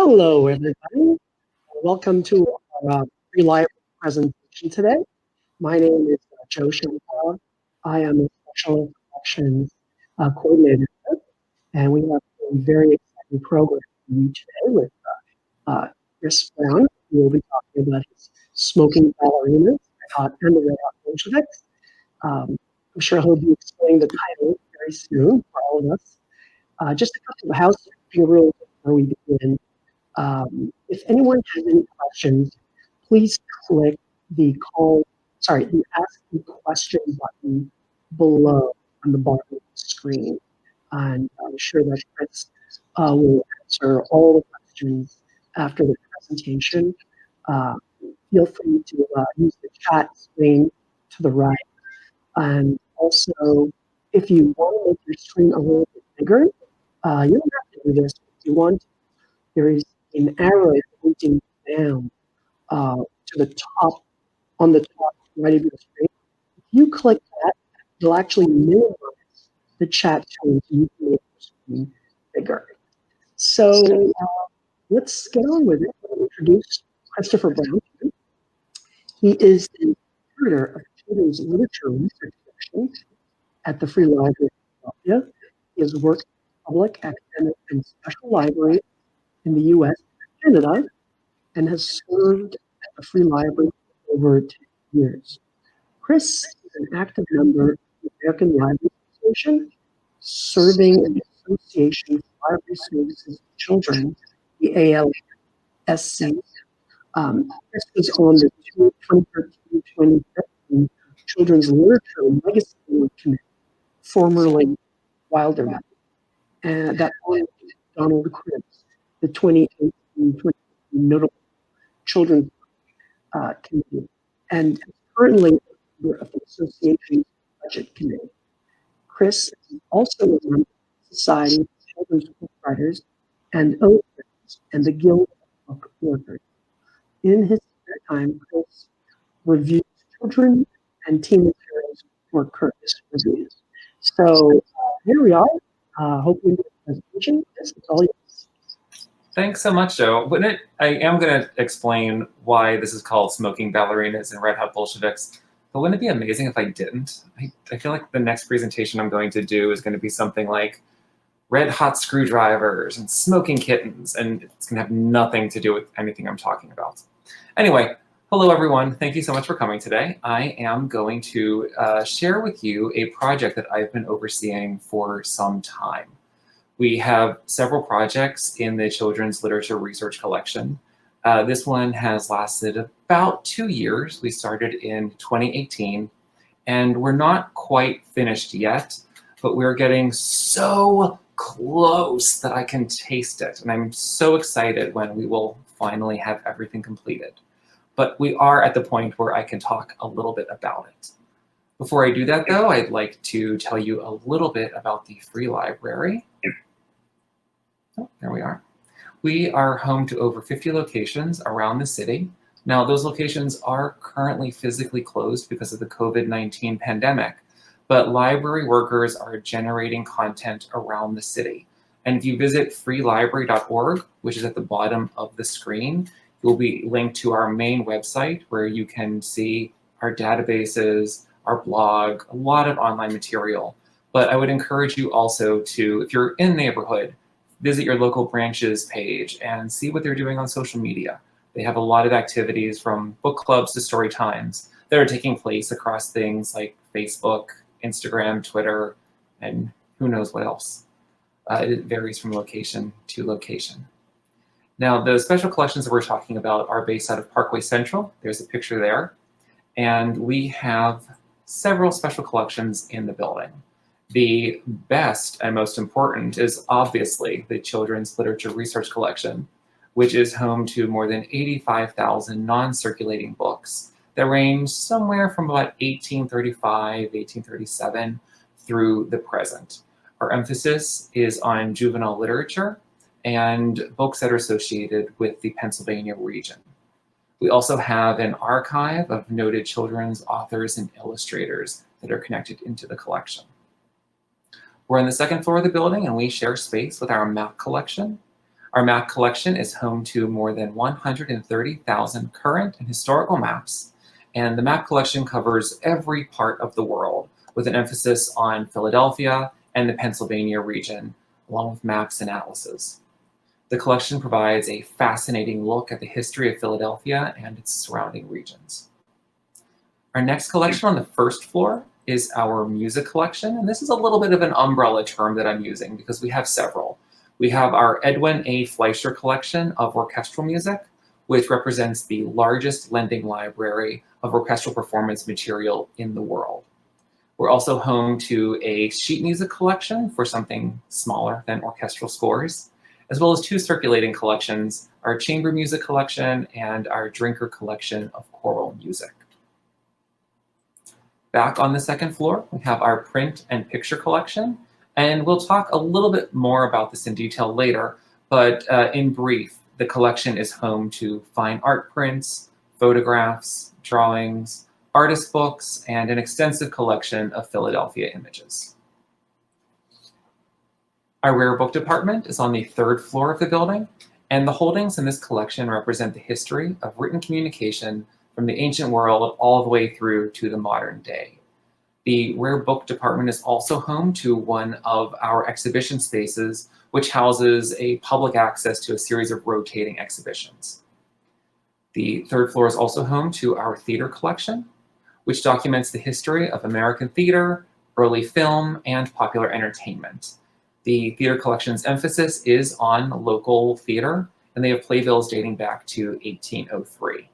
Hello, everybody. Welcome to our free library presentation today. My name is Joe Chantal. I am a special collections coordinator, and we have a very exciting program for you today with Chris Brown, who will be talking about his Smoking Ballerinas and the Red Hot Bolsheviks. I'm sure he'll be explaining the title very soon for all of us. Just a couple of housekeeping rules before we begin. If anyone has any questions, please click the ask the question button below on the bottom of the screen. And I'm sure that Chris will answer all the questions after the presentation. Feel free to use the chat screen to the right. And also, if you want to make your screen a little bit bigger, you don't have to do this if you want. There is an arrow pointing down to the top, on the top right of your screen. If you click that, it'll actually minimize the chat screen so you can make your screen bigger. So let's get on with it. I'll introduce Christopher Brown. He is the curator of children's literature research section at the Free Library of Philadelphia. He has worked in public, academic, and special libraries in the U.S. and Canada, and has served at the Free Library for over 10 years. Chris is an active member of the American Library Association, serving in the Association for Library Services for Children, the ALSC. Chris was on the 2013-2015 Children's Literature Legacy Committee, formerly Wilderman, and that honored Donald Cribbs, the 2018-2019 Notable Children's Committee, and is currently a member of the Association's Budget Committee. Chris is also a member of the Society of Children's Book Writers and Illustrators and the Guild of Book Workers. In his spare time, Chris reviews children and teen materials for Curtis Reviews. So here we are. Hope you enjoy the presentation. Chris, it's all yours. Thanks so much, Joe. I am going to explain why this is called Smoking Ballerinas and Red Hot Bolsheviks, but wouldn't it be amazing if I didn't? I feel like the next presentation I'm going to do is going to be something like red hot screwdrivers and smoking kittens, and it's going to have nothing to do with anything I'm talking about. Anyway, hello everyone. Thank you so much for coming today. I am going to share with you a project that I've been overseeing for some time. We have several projects in the Children's Literature Research Collection. This one has lasted about 2 years. We started in 2018, and we're not quite finished yet, but we're getting so close that I can taste it. And I'm so excited when we will finally have everything completed. But we are at the point where I can talk a little bit about it. Before I do that, though, I'd like to tell you a little bit about the Free Library. Oh, there we are. We are home to over 50 locations around the city. Now, those locations are currently physically closed because of the COVID-19 pandemic, but library workers are generating content around the city. And if you visit freelibrary.org, which is at the bottom of the screen, you'll be linked to our main website where you can see our databases, our blog, a lot of online material. But I would encourage you also to, if you're in the neighborhood, visit your local branches page and see what they're doing on social media. They have a lot of activities from book clubs to story times that are taking place across things like Facebook, Instagram, Twitter, and who knows what else. It varies from location to location. Now, the special collections that we're talking about are based out of Parkway Central. There's a picture there. And we have several special collections in the building. The best and most important is obviously the Children's Literature Research Collection, which is home to more than 85,000 non-circulating books that range somewhere from about 1835, 1837 through the present. Our emphasis is on juvenile literature and books that are associated with the Pennsylvania region. We also have an archive of noted children's authors and illustrators that are connected into the collection. We're on the second floor of the building and we share space with our map collection. Our map collection is home to more than 130,000 current and historical maps, and the map collection covers every part of the world, with an emphasis on Philadelphia and the Pennsylvania region, along with maps and atlases. The collection provides a fascinating look at the history of Philadelphia and its surrounding regions. Our next collection on the first floor is our music collection, and this is a little bit of an umbrella term that I'm using because we have several. We have our Edwin A. Fleischer collection of orchestral music, which represents the largest lending library of orchestral performance material in the world. We're also home to a sheet music collection for something smaller than orchestral scores, as well as two circulating collections, our chamber music collection and our Drinker collection of choral music. Back on the second floor, we have our print and picture collection, and we'll talk a little bit more about this in detail later, but in brief, the collection is home to fine art prints, photographs, drawings, artist books, and an extensive collection of Philadelphia images. Our rare book department is on the third floor of the building, and the holdings in this collection represent the history of written communication from the ancient world all the way through to the modern day. The rare book department is also home to one of our exhibition spaces, which houses a public access to a series of rotating exhibitions. The third floor is also home to our theater collection, which documents the history of American theater, early film, and popular entertainment. The theater collection's emphasis is on local theater, and they have playbills dating back to 1803.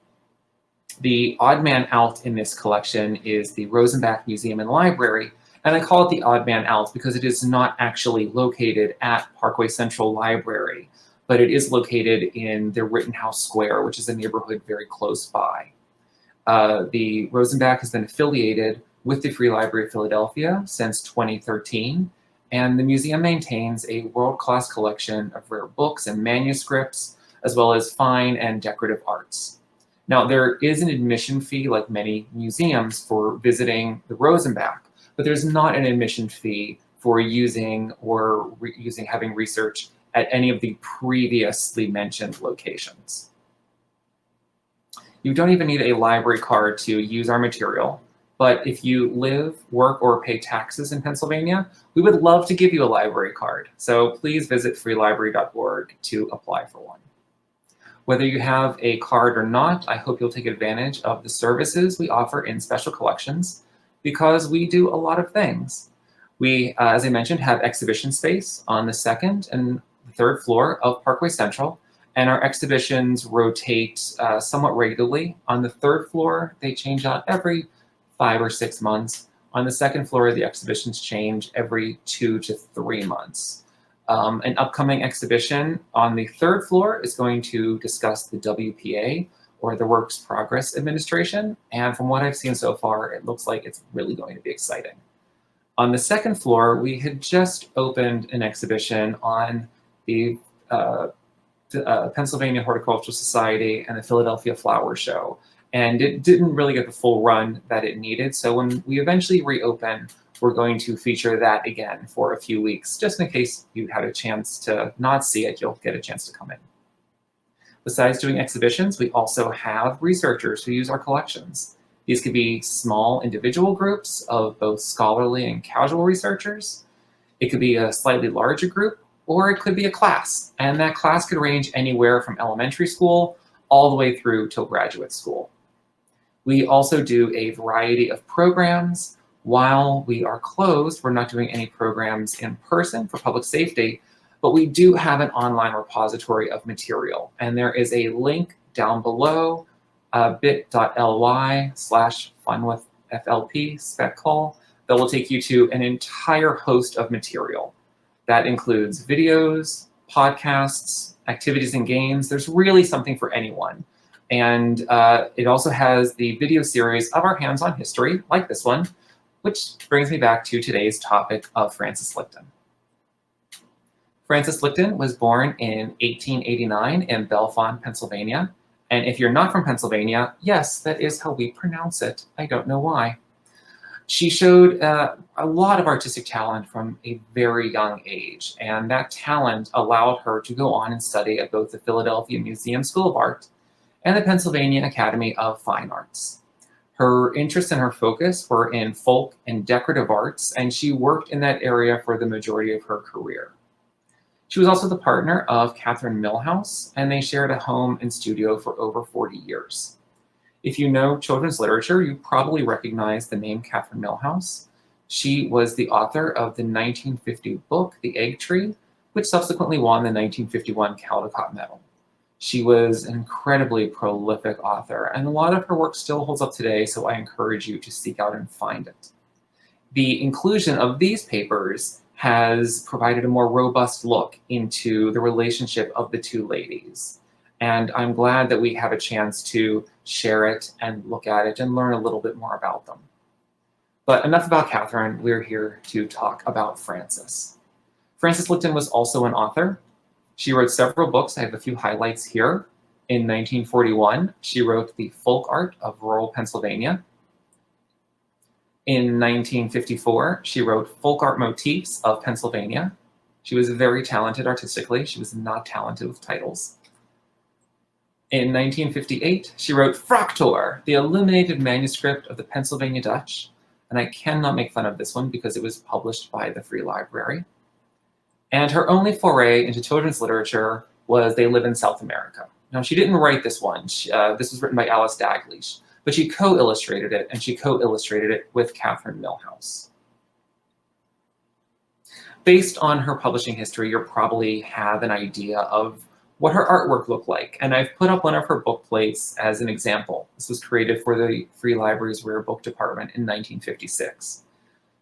The odd man out in this collection is the Rosenbach Museum and Library, and I call it the odd man out because it is not actually located at Parkway Central Library, but it is located in the Rittenhouse Square, which is a neighborhood very close by. The Rosenbach has been affiliated with the Free Library of Philadelphia since 2013, and the museum maintains a world-class collection of rare books and manuscripts, as well as fine and decorative arts. Now, there is an admission fee, like many museums, for visiting the Rosenbach, but there's not an admission fee for using or having research at any of the previously mentioned locations. You don't even need a library card to use our material, but if you live, work, or pay taxes in Pennsylvania, we would love to give you a library card. So please visit freelibrary.org to apply for one. Whether you have a card or not, I hope you'll take advantage of the services we offer in special collections because we do a lot of things. We, as I mentioned, have exhibition space on the second and the third floor of Parkway Central, and our exhibitions rotate somewhat regularly. On the third floor, they change out every 5 or 6 months. On the second floor, the exhibitions change every 2 to 3 months. An upcoming exhibition on the third floor is going to discuss the WPA, or the Works Progress Administration, and from what I've seen so far, it looks like it's really going to be exciting. On the second floor, we had just opened an exhibition on the Pennsylvania Horticultural Society and the Philadelphia Flower Show, and it didn't really get the full run that it needed, so when we eventually reopen, we're going to feature that again for a few weeks, just in case you had a chance to not see it, you'll get a chance to come in. Besides doing exhibitions, we also have researchers who use our collections. These could be small individual groups of both scholarly and casual researchers. It could be a slightly larger group, or it could be a class, and that class could range anywhere from elementary school all the way through till graduate school. We also do a variety of programs. While we are closed, we're not doing any programs in person for public safety, but we do have an online repository of material. And there is a link down below, bit.ly/funwithflp spec-call, that will take you to an entire host of material. That includes videos, podcasts, activities and games. There's really something for anyone. And it also has the video series of our hands-on history, like this one, which brings me back to today's topic of Frances Lichten. Frances Lichten was born in 1889 in Bellefonte, Pennsylvania. And if you're not from Pennsylvania, yes, that is how we pronounce it. I don't know why. She showed a lot of artistic talent from a very young age, and that talent allowed her to go on and study at both the Philadelphia Museum School of Art and the Pennsylvania Academy of Fine Arts. Her interests and her focus were in folk and decorative arts, and she worked in that area for the majority of her career. She was also the partner of Katherine Milhouse, and they shared a home and studio for over 40 years. If you know children's literature, you probably recognize the name Katherine Milhouse. She was the author of the 1950 book, The Egg Tree, which subsequently won the 1951 Caldecott Medal. She was an incredibly prolific author, and a lot of her work still holds up today, so I encourage you to seek out and find it. The inclusion of these papers has provided a more robust look into the relationship of the two ladies. And I'm glad that we have a chance to share it and look at it and learn a little bit more about them. But enough about Katherine, we're here to talk about Frances. Frances Lichten was also an author. She wrote several books. I have a few highlights here. In 1941, she wrote The Folk Art of Rural Pennsylvania. In 1954, she wrote Folk Art Motifs of Pennsylvania. She was very talented artistically. She was not talented with titles. In 1958, she wrote Fraktur, the illuminated manuscript of the Pennsylvania Dutch, and I cannot make fun of this one because it was published by the Free Library. And her only foray into children's literature was They Live in South America. Now, she didn't write this one. This was written by Alice Daglish, but she co-illustrated it, and she co-illustrated it with Katherine Milhouse. Based on her publishing history, you probably have an idea of what her artwork looked like, and I've put up one of her book plates as an example. This was created for the Free Library's Rare Book Department in 1956.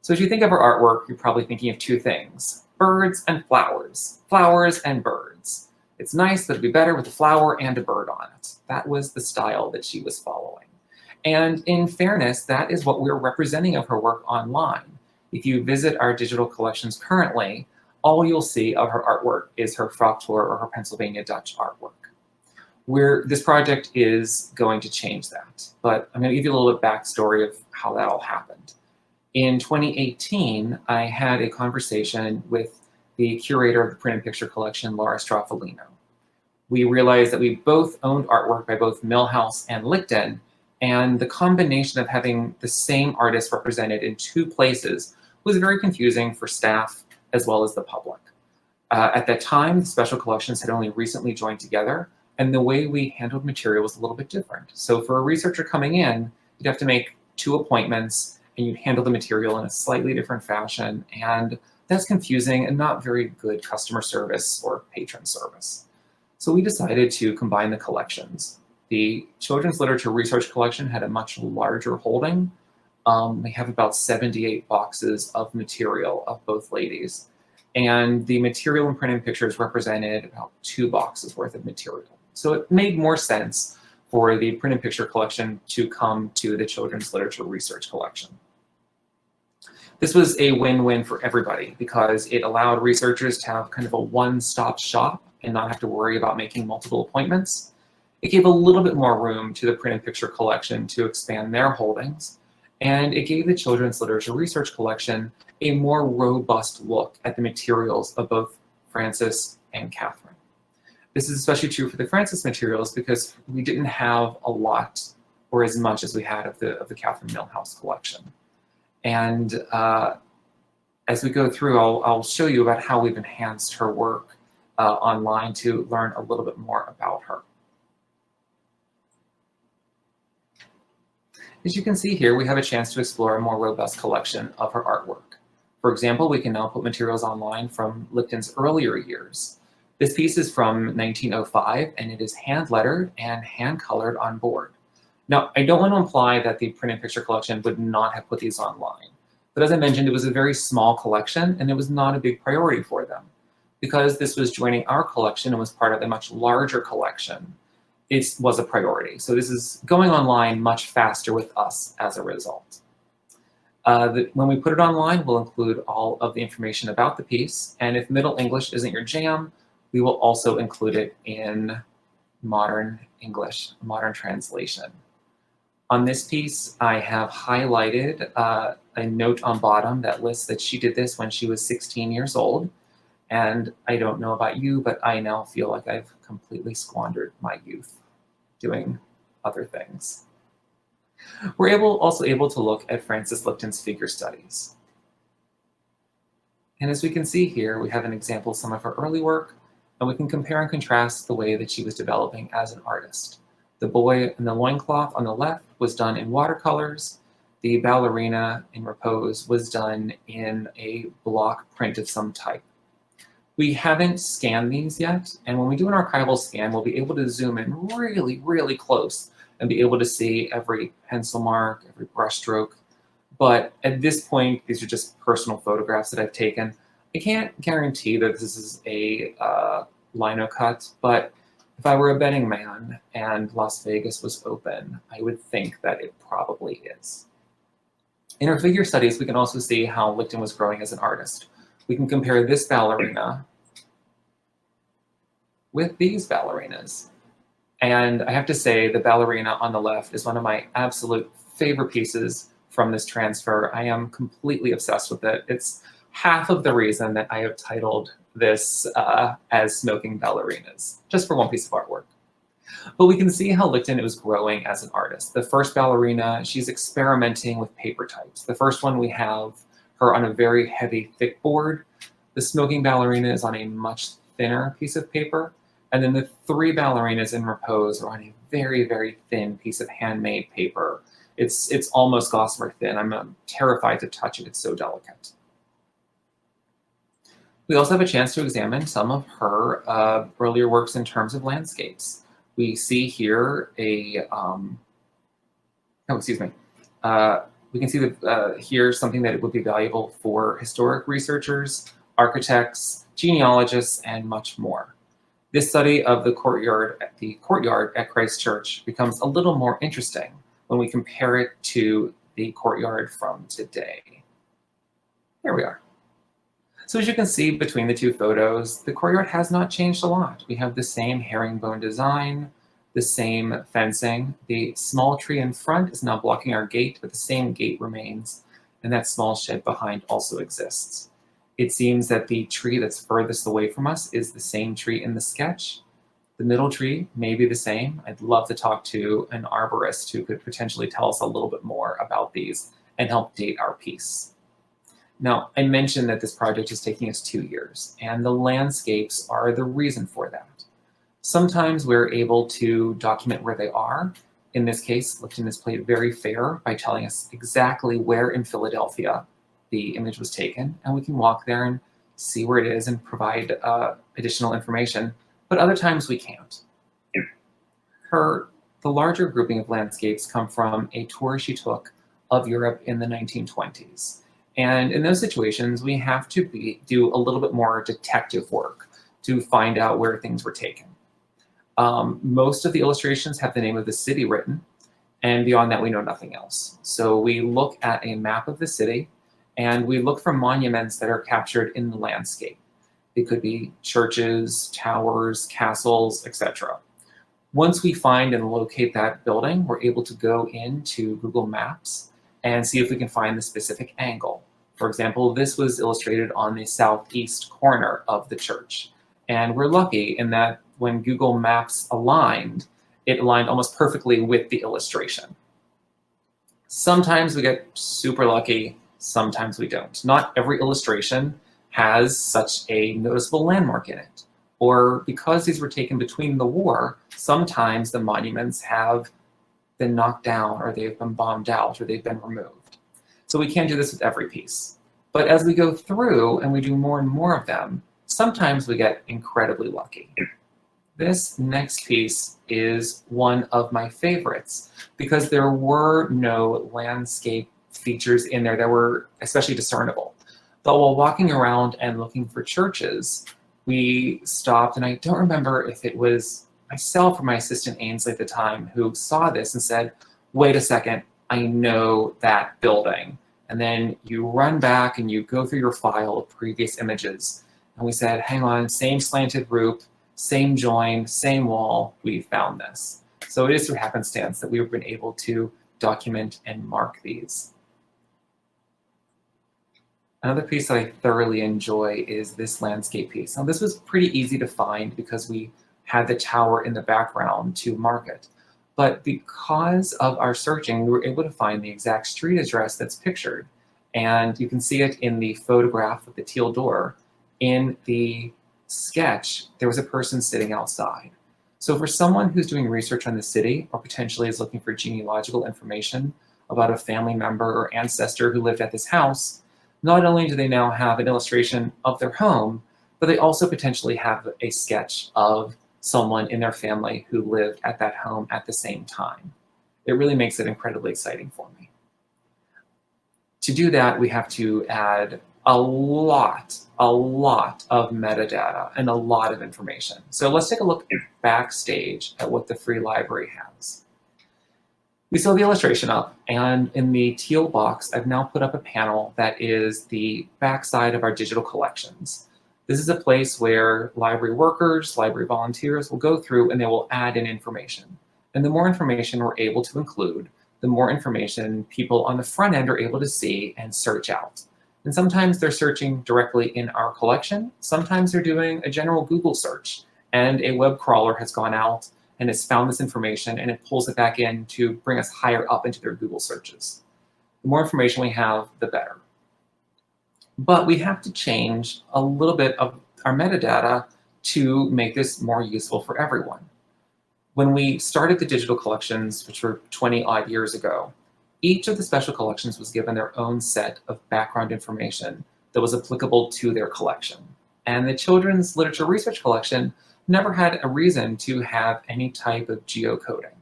So as you think of her artwork, you're probably thinking of two things: birds and flowers, flowers and birds. It's nice, but it'd be better with a flower and a bird on it. That was the style that she was following. And in fairness, that is what we're representing of her work online. If you visit our digital collections currently, all you'll see of her artwork is her Fraktur or her Pennsylvania Dutch artwork. This project is going to change that, but I'm going to give you a little bit backstory of how that all happened. In 2018, I had a conversation with the curator of the print and picture collection, Laura Straffolino. We realized that we both owned artwork by both Milhouse and Lichten, and the combination of having the same artist represented in two places was very confusing for staff as well as the public. At that time, the special collections had only recently joined together, and the way we handled material was a little bit different. So for a researcher coming in, you'd have to make 2 appointments, and you'd handle the material in a slightly different fashion, and that's confusing and not very good customer service or patron service. So we decided to combine the collections. The Children's Literature Research Collection had a much larger holding. We have about 78 boxes of material of both ladies. And the material in print and pictures represented about 2 boxes worth of material. So it made more sense for the print and picture collection to come to the Children's Literature Research Collection. This was a win-win for everybody because it allowed researchers to have kind of a one-stop shop and not have to worry about making multiple appointments. It gave a little bit more room to the print and picture collection to expand their holdings. And it gave the Children's Literature Research Collection a more robust look at the materials of both Frances and Katherine. This is especially true for the Frances materials because we didn't have a lot or as much as we had of the Katherine Milhouse collection. And as we go through, I'll show you about how we've enhanced her work online to learn a little bit more about her. As you can see here, we have a chance to explore a more robust collection of her artwork. For example, we can now put materials online from Lichten's earlier years. This piece is from 1905, and it is hand-lettered and hand-colored on board. Now, I don't want to imply that the print and picture collection would not have put these online. But as I mentioned, it was a very small collection, and it was not a big priority for them. Because this was joining our collection and was part of a much larger collection, it was a priority. So this is going online much faster with us as a result. When we put it online, we'll include all of the information about the piece. And if Middle English isn't your jam, we will also include it in modern English, modern translation. On this piece, I have highlighted a note on bottom that lists that she did this when she was 16 years old. And I don't know about you, but I now feel like I've completely squandered my youth doing other things. We're also able to look at Frances Lichten's figure studies. And as we can see here, we have an example of some of her early work, and we can compare and contrast the way that she was developing as an artist. The boy in the loincloth on the left was done in watercolors. The ballerina in repose was done in a block print of some type. We haven't scanned these yet, and when we do an archival scan, we'll be able to zoom in really, really close and be able to see every pencil mark, every brushstroke. But at this point, these are just personal photographs that I've taken. I can't guarantee that this is a lino cut, but if I were a betting man and Las Vegas was open, I would think that it probably is. In our figure studies, we can also see how Lichten was growing as an artist. We can compare this ballerina with these ballerinas. And I have to say, the ballerina on the left is one of my absolute favorite pieces from this transfer. I am completely obsessed with it. It's half of the reason that I have titled this as Smoking Ballerinas, just for one piece of artwork. But we can see how Lichten was growing as an artist. The first ballerina, she's experimenting with paper types. The first one, we have her on a very heavy, thick board. The Smoking Ballerina is on a much thinner piece of paper. And then the three ballerinas in repose are on a very, very thin piece of handmade paper. It's almost gossamer thin. I'm terrified to touch it. It's so delicate. We also have a chance to examine some of her earlier works in terms of landscapes. We see here we can see that here something that would be valuable for historic researchers, architects, genealogists, and much more. This study of the courtyard at Christ Church becomes a little more interesting when we compare it to the courtyard from today. Here we are. So as you can see between the two photos, the courtyard has not changed a lot. We have the same herringbone design, the same fencing. The small tree in front is now blocking our gate, but the same gate remains, and that small shed behind also exists. It seems that the tree that's furthest away from us is the same tree in the sketch. The middle tree may be the same. I'd love to talk to an arborist who could potentially tell us a little bit more about these and help date our piece. Now, I mentioned that this project is taking us 2 years, and the landscapes are the reason for that. Sometimes we're able to document where they are. In this case, Lichten has played very fair by telling us exactly where in Philadelphia the image was taken, and we can walk there and see where it is and provide additional information, but other times we can't. The larger grouping of landscapes come from a tour she took of Europe in the 1920s. And in those situations, we have to do a little bit more detective work to find out where things were taken. Most of the illustrations have the name of the city written, and beyond that, we know nothing else. So we look at a map of the city, and we look for monuments that are captured in the landscape. It could be churches, towers, castles, etc. Once we find and locate that building, we're able to go into Google Maps and see if we can find the specific angle. For example, this was illustrated on the southeast corner of the church. And we're lucky in that when Google Maps aligned, it aligned almost perfectly with the illustration. Sometimes we get super lucky, sometimes we don't. Not every illustration has such a noticeable landmark in it. Or because these were taken between the war, sometimes the monuments have been knocked down, or they've been bombed out, or they've been removed. So we can't do this with every piece. But as we go through and we do more and more of them, sometimes we get incredibly lucky. This next piece is one of my favorites because there were no landscape features in there that were especially discernible. But while walking around and looking for churches, we stopped, and I don't remember if it was myself or my assistant Ainsley at the time who saw this and said, wait a second, I know that building. And then you run back and you go through your file of previous images. And we said, hang on, same slanted roof, same join, same wall, we found this. So it is through happenstance that we've been able to document and mark these. Another piece that I thoroughly enjoy is this landscape piece. Now, this was pretty easy to find because we had the tower in the background to mark it. But because of our searching, we were able to find the exact street address that's pictured. And you can see it in the photograph with the teal door. In the sketch, there was a person sitting outside. So for someone who's doing research on the city or potentially is looking for genealogical information about a family member or ancestor who lived at this house, not only do they now have an illustration of their home, but they also potentially have a sketch of someone in their family who lived at that home at the same time. It really makes it incredibly exciting for me. To do that, we have to add a lot of metadata and a lot of information. So let's take a look backstage at what the free library has. We saw the illustration up, and in the teal box, I've now put up a panel that is the backside of our digital collections. This is a place where library workers, library volunteers will go through and they will add in information. And the more information we're able to include, the more information people on the front end are able to see and search out. And sometimes they're searching directly in our collection. Sometimes they're doing a general Google search, and a web crawler has gone out and has found this information and it pulls it back in to bring us higher up into their Google searches. The more information we have, the better. But we have to change a little bit of our metadata to make this more useful for everyone. When we started the digital collections, which were 20 odd years ago, each of the special collections was given their own set of background information that was applicable to their collection. And the Children's Literature Research Collection never had a reason to have any type of geocoding.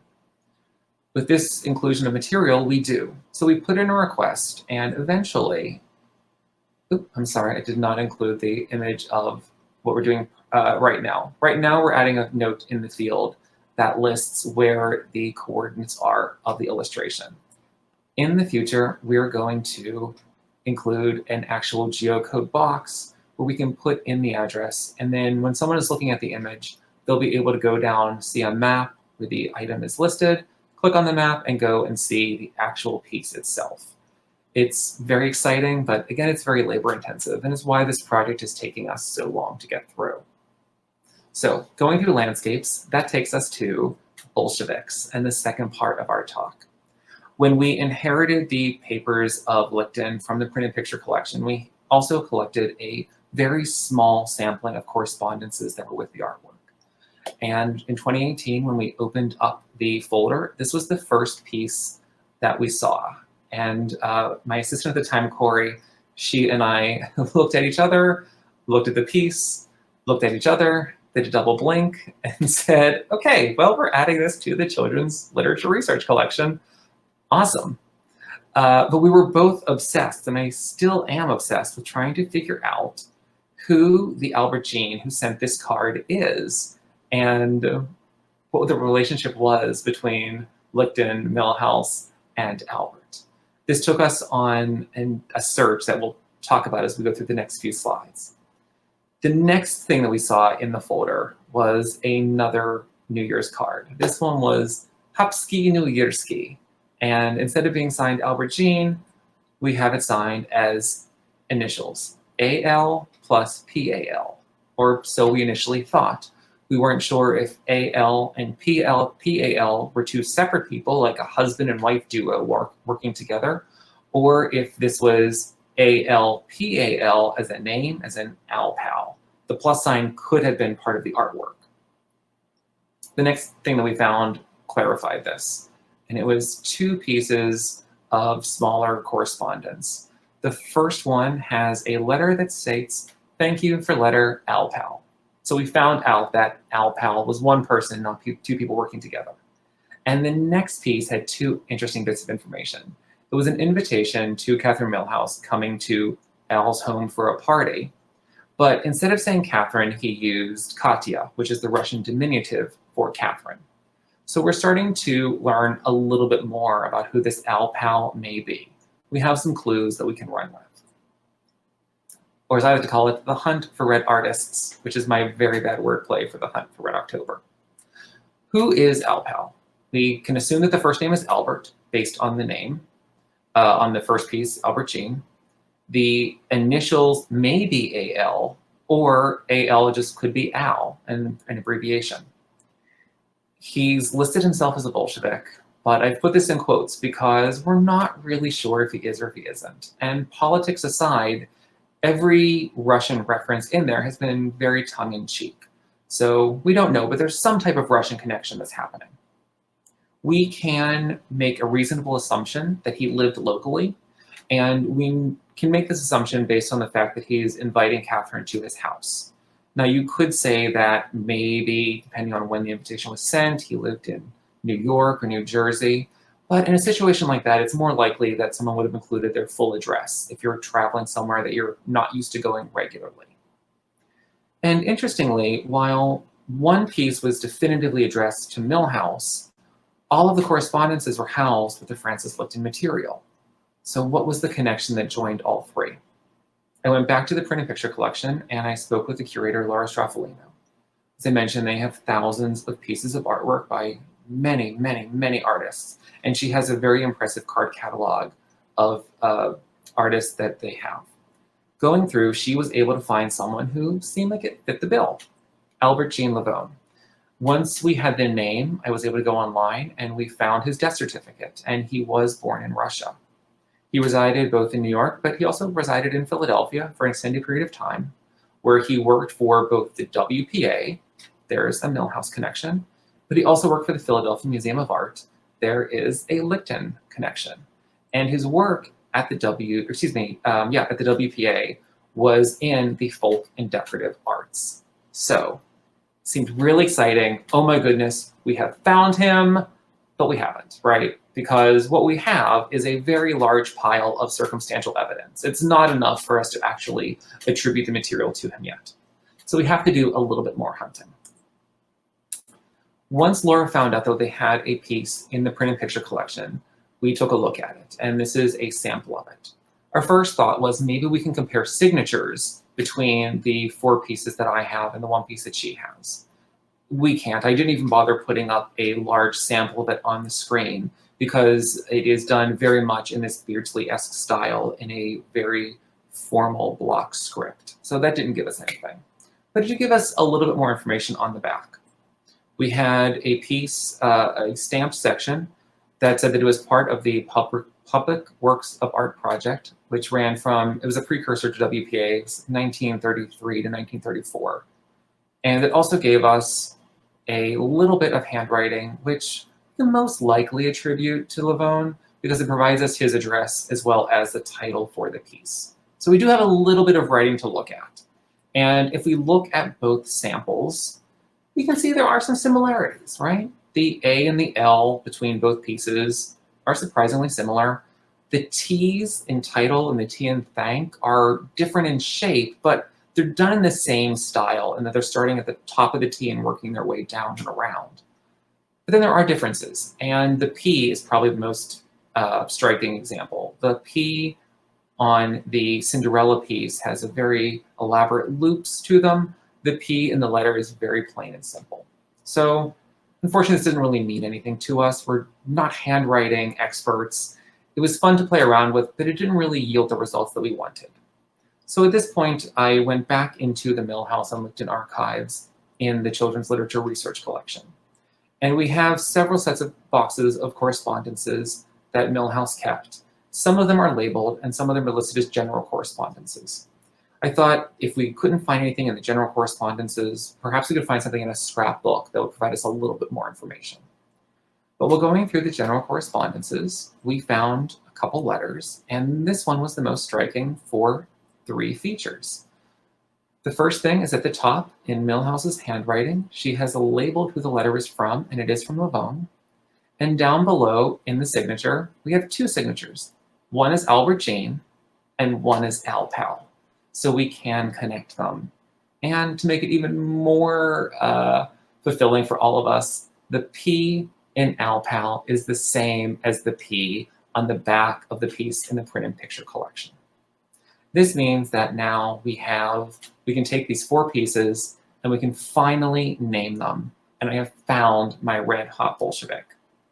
With this inclusion of material, we do. So we put in a request, and eventually, I'm sorry, I did not include the image of what we're doing right now. Right now, we're adding a note in the field that lists where the coordinates are of the illustration. In the future, we're going to include an actual geocode box where we can put in the address. And then when someone is looking at the image, they'll be able to go down, see a map where the item is listed, click on the map, and go and see the actual piece itself. It's very exciting, but again, it's very labor intensive, and it's why this project is taking us so long to get through. So going through landscapes, that takes us to Bolsheviks and the second part of our talk. When we inherited the papers of Lichten from the printed picture collection, we also collected a very small sampling of correspondences that were with the artwork. And in 2018, when we opened up the folder, this was the first piece that we saw. And my assistant at the time, Corey, she and I looked at each other, looked at the piece, looked at each other, did a double blink, and said, okay, well, we're adding this to the Children's Literature Research Collection. Awesome. But we were both obsessed, and I still am obsessed with trying to figure out who the Albert Jean who sent this card is and what the relationship was between Lichten, Milhouse, and Albert. This took us on a search that we'll talk about as we go through the next few slides. The next thing that we saw in the folder was another New Year's card. This one was Hapski New Yearski. And instead of being signed Albert Jean, we have it signed as initials, AL plus PAL, or so we initially thought. We weren't sure if AL and PAL were two separate people, like a husband and wife duo working together, or if this was ALPAL as a name, as in Alpal. The plus sign could have been part of the artwork. The next thing that we found clarified this, and it was two pieces of smaller correspondence. The first one has a letter that states, "Thank you for letter Alpal." So we found out that Alpal was one person, not two people working together. And the next piece had two interesting bits of information. It was an invitation to Katherine Milhouse coming to Al's home for a party. But instead of saying Katherine, he used Katya, which is the Russian diminutive for Katherine. So we're starting to learn a little bit more about who this Alpal may be. We have some clues that we can run with. Or as I like to call it, the hunt for red artists, which is my very bad wordplay for the hunt for Red October. Who is Alpal? We can assume that the first name is Albert, based on the name, on the first piece, Albert Jean. The initials may be AL, or AL just could be Al, an abbreviation. He's listed himself as a Bolshevik, but I've put this in quotes because we're not really sure if he is or if he isn't. And politics aside, every Russian reference in there has been very tongue-in-cheek. So we don't know, but there's some type of Russian connection that's happening. We can make a reasonable assumption that he lived locally, and we can make this assumption based on the fact that he's inviting Katherine to his house. Now, you could say that maybe, depending on when the invitation was sent, he lived in New York or New Jersey. But in a situation like that, it's more likely that someone would have included their full address if you're traveling somewhere that you're not used to going regularly. And interestingly, while one piece was definitively addressed to Milhouse, all of the correspondences were housed with the Frances Lichten material. So what was the connection that joined all three? I went back to the print and picture collection and I spoke with the curator, Laura Straffolino. As I mentioned, they have thousands of pieces of artwork by many, many, many artists. And she has a very impressive card catalog of artists that they have. Going through, she was able to find someone who seemed like it fit the bill, Jean Levone. Once we had the name, I was able to go online and we found his death certificate, and he was born in Russia. He resided both in New York, but he also resided in Philadelphia for an extended period of time, where he worked for both the WPA, there's a Milhouse connection, but he also worked for the Philadelphia Museum of Art. There is a Lichten connection. And his work at the at the WPA was in the folk and decorative arts. So, seemed really exciting. Oh my goodness, we have found him, but we haven't, right? Because what we have is a very large pile of circumstantial evidence. It's not enough for us to actually attribute the material to him yet. So we have to do a little bit more hunting. Once Laura found out that they had a piece in the print and picture collection, we took a look at it, and this is a sample of it. Our first thought was maybe we can compare signatures between the 4 pieces that I have and the 1 piece that she has. We can't. I didn't even bother putting up a large sample of it on the screen because it is done very much in this Beardsley-esque style in a very formal block script. So that didn't give us anything. But it did give us a little bit more information on the back. We had a piece, a stamped section that said that it was part of the Public Works of Art project, which ran from, it was a precursor to WPA, 1933 to 1934. And it also gave us a little bit of handwriting, which we can most likely attribute to Levone because it provides us his address as well as the title for the piece. So we do have a little bit of writing to look at. And if we look at both samples, we can see there are some similarities, right? The A and the L between both pieces are surprisingly similar. The T's in title and the T in thank are different in shape, but they're done in the same style, and that they're starting at the top of the T and working their way down and around. But then there are differences, and the P is probably the most striking example. The P on the Cinderella piece has a very elaborate loops to them. The P in the letter is very plain and simple. So unfortunately, this didn't really mean anything to us. We're not handwriting experts. It was fun to play around with, but it didn't really yield the results that we wanted. So at this point, I went back into the Milhouse and Lichten archives in the Children's Literature Research Collection. And we have several sets of boxes of correspondences that Milhouse kept. Some of them are labeled, and some of them are listed as general correspondences. I thought if we couldn't find anything in the general correspondences, perhaps we could find something in a scrapbook that would provide us a little bit more information. But while going through the general correspondences, we found a couple letters, and this one was the most striking for 3 features. The first thing is at the top in Milhouse's handwriting, she has labeled who the letter is from, and it is from Levone. And down below in the signature, we have 2 signatures. One is Albert Jean, and one is Al Pal. So we can connect them. And to make it even more fulfilling for all of us, the P in Al Pal is the same as the P on the back of the piece in the print and picture collection. This means that now we can take these 4 pieces and we can finally name them. And I have found my red hot Bolshevik,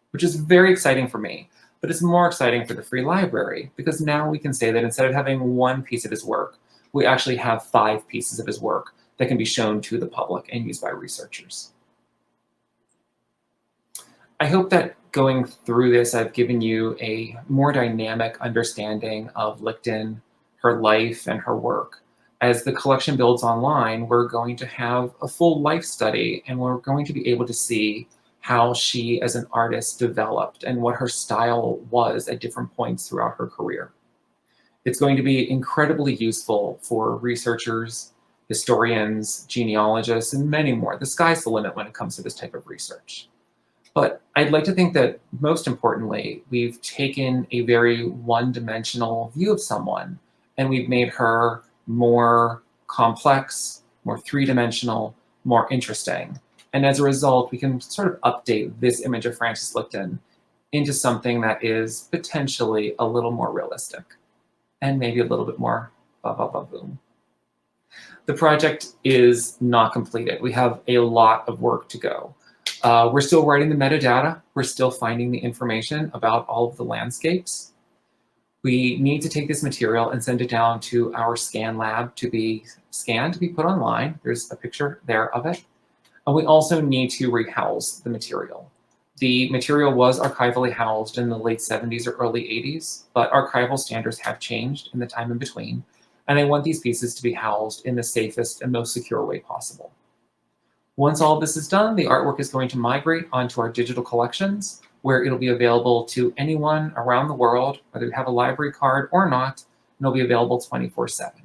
which is very exciting for me. But it's more exciting for the Free Library because now we can say that instead of having one piece of his work, we actually have 5 pieces of his work that can be shown to the public and used by researchers. I hope that going through this, I've given you a more dynamic understanding of Lichten, her life, and her work. As the collection builds online, we're going to have a full life study, and we're going to be able to see how she as an artist developed and what her style was at different points throughout her career. It's going to be incredibly useful for researchers, historians, genealogists, and many more. The sky's the limit when it comes to this type of research. But I'd like to think that most importantly, we've taken a very one-dimensional view of someone and we've made her more complex, more three-dimensional, more interesting. And as a result, we can sort of update this image of Frances Lichten into something that is potentially a little more realistic and maybe a little bit more ba-ba-ba-boom. The project is not completed. We have a lot of work to go. We're still writing the metadata. We're still finding the information about all of the landscapes. We need to take this material and send it down to our scan lab to be scanned, to be put online. There's a picture there of it. And we also need to rehouse the material. The material was archivally housed in the late 70s or early 80s, but archival standards have changed in the time in between, and I want these pieces to be housed in the safest and most secure way possible. Once all of this is done, the artwork is going to migrate onto our digital collections, where it'll be available to anyone around the world, whether you have a library card or not, and it'll be available 24/7.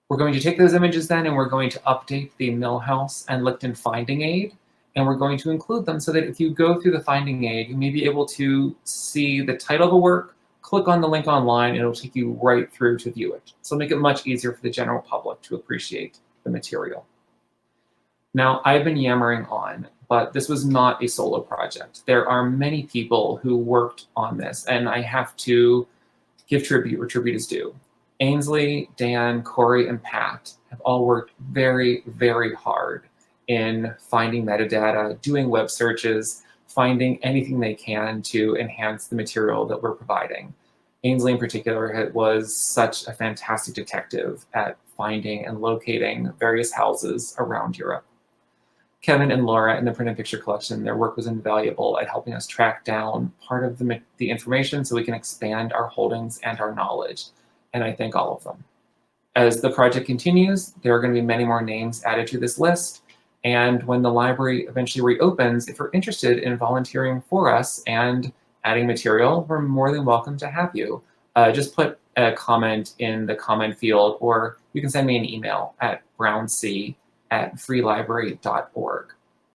We're going to take those images then and we're going to update the Millhouse and Lichten finding aid, and we're going to include them so that if you go through the finding aid, you may be able to see the title of the work, click on the link online, and it'll take you right through to view it. So make it much easier for the general public to appreciate the material. Now, I've been yammering on, but this was not a solo project. There are many people who worked on this, and I have to give tribute where tribute is due. Ainsley, Dan, Corey, and Pat have all worked very, very hard in finding metadata, doing web searches, finding anything they can to enhance the material that we're providing. Ainsley in particular was such a fantastic detective at finding and locating various houses around Europe. Kevin and Laura in the print and picture collection, their work was invaluable at helping us track down part of the information so we can expand our holdings and our knowledge, and I thank all of them. As the project continues, there are going to be many more names added to this list, and when the library eventually reopens, if you're interested in volunteering for us and adding material, we're more than welcome to have you. Just put a comment in the comment field, or you can send me an email at brownc@freelibrary.org.